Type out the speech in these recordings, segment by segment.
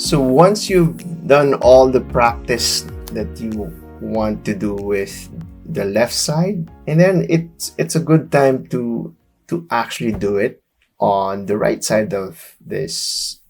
So once you've done all the practice that you want to do with the left side, and then it's a good time to actually do it on the right side of this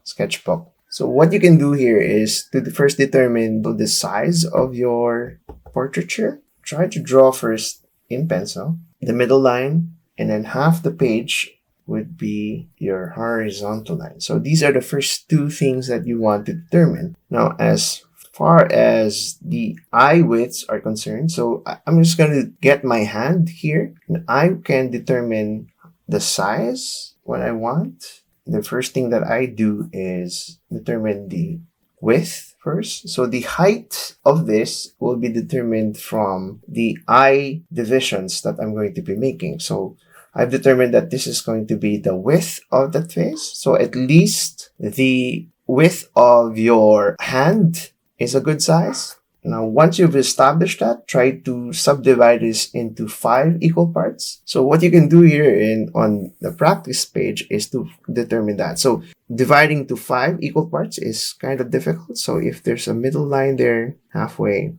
sketchbook. So what you can do here is to first determine the size of your portraiture. Try to draw first in pencil, the middle line, and then half the page would be your horizontal line. So these are the first two things that you want to determine. Now, as far as the eye widths are concerned, so I'm just going to get my hand here, and I can determine the size, what I want. The first thing that I do is determine the width first. So the height of this will be determined from the eye divisions that I'm going to be making. So I've determined that this is going to be the width of that face. So at least the width of your hand is a good size. Now, once you've established that, try to subdivide this into 5 equal parts. So what you can do here on the practice page is to determine that. So dividing to 5 equal parts is kind of difficult. So if there's a middle line there halfway,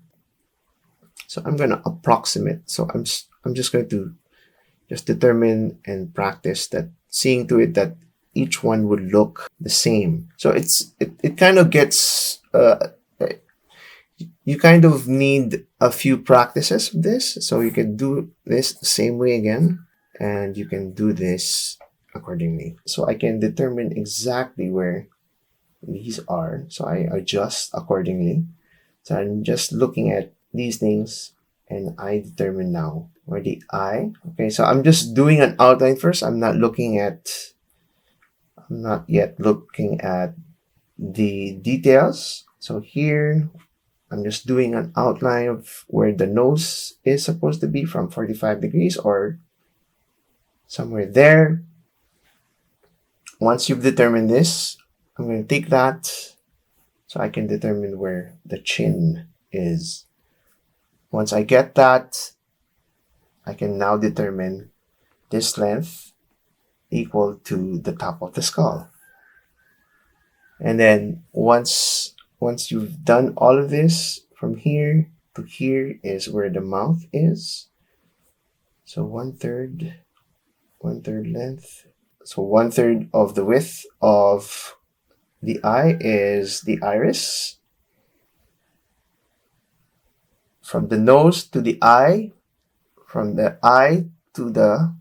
so I'm going to approximate. So I'm just going to just determine and practice that, seeing to it that each one would look the same. So it kind of gets you kind of need a few practices of this. So you can do this the same way again, and you can do this accordingly. So I can determine exactly where these are. So I adjust accordingly. So I'm just looking at these things, and I determine now where the eye. Okay, so I'm just doing an outline first. I'm not yet looking at the details. So here, I'm just doing an outline of where the nose is supposed to be from 45 degrees or somewhere there. Once you've determined this, I'm going to take that so I can determine where the chin is. Once I get that, I can now determine this length equal to the top of the skull. And then once you've done all of this, from here to here is where the mouth is. So one third length. So 1/3 of the width of the eye is the iris. From the nose to the eye, from the eye to the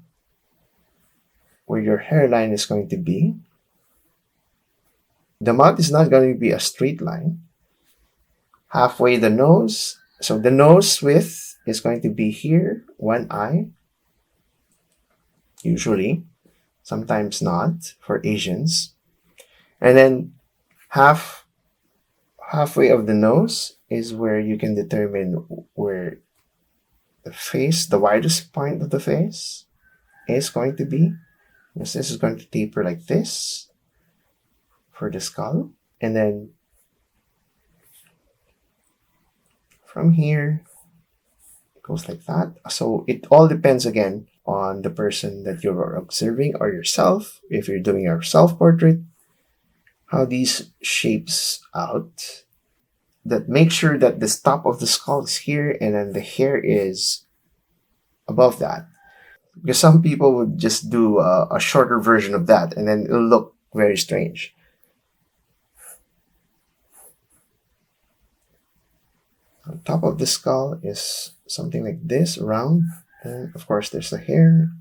where your hairline is going to be. The mouth is not going to be a straight line. Halfway the nose. So the nose width is going to be here, one eye. Usually. Sometimes not for Asians. And then halfway of the nose is where you can determine where the face, the widest point of the face is going to be. Because this is going to taper like this for the skull. And then from here, it goes like that. So it all depends again on the person that you're observing or yourself. If you're doing your self-portrait, how these shapes out. That make sure that the top of the skull is here and then the hair is above that. Because some people would just do a shorter version of that and then it'll look very strange. On top of the skull is something like this, round, and of course there's the hair.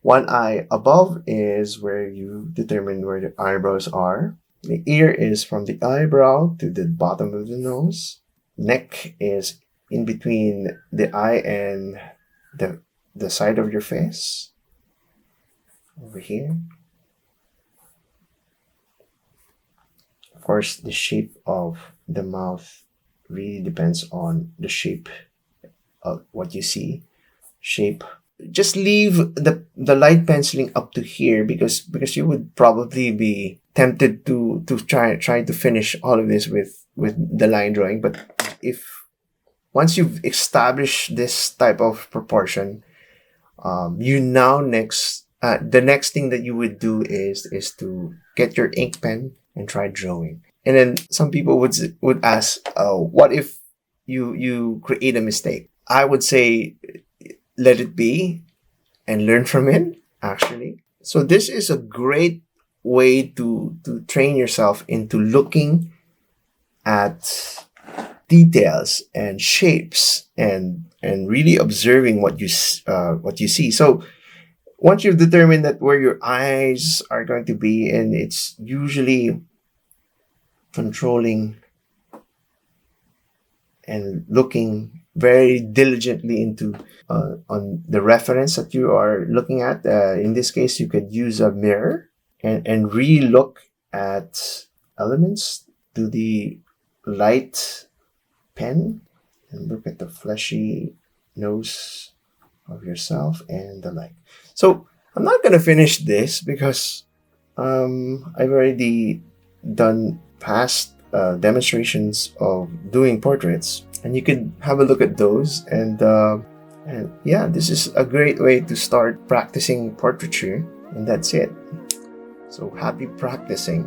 One eye above is where you determine where the eyebrows are. The ear is from the eyebrow to the bottom of the nose. Neck is in between the eye and the side of your face. Over here. Of course, the shape of the mouth really depends on the shape of what you see. Shape. Just leave the light penciling up to here because you would probably be tempted to try to finish all of this with the line drawing. But if once you've established this type of proportion, you now the next thing that you would do is to get your ink pen and try drawing. And then some people would ask, what if you create a mistake? I would say, let it be and learn from it, actually. So this is a great way to train yourself into looking at details and shapes and really observing what you see. So once you've determined that where your eyes are going to be, and it's usually controlling and looking very diligently into on the reference that you are looking at. In this case, you could use a mirror and re-look at elements. Do the light pen and look at the fleshy nose of yourself and the like. So I'm not gonna finish this because I've already done past demonstrations of doing portraits, and you could have a look at those. And yeah, this is a great way to start practicing portraiture, and that's it. So happy practicing.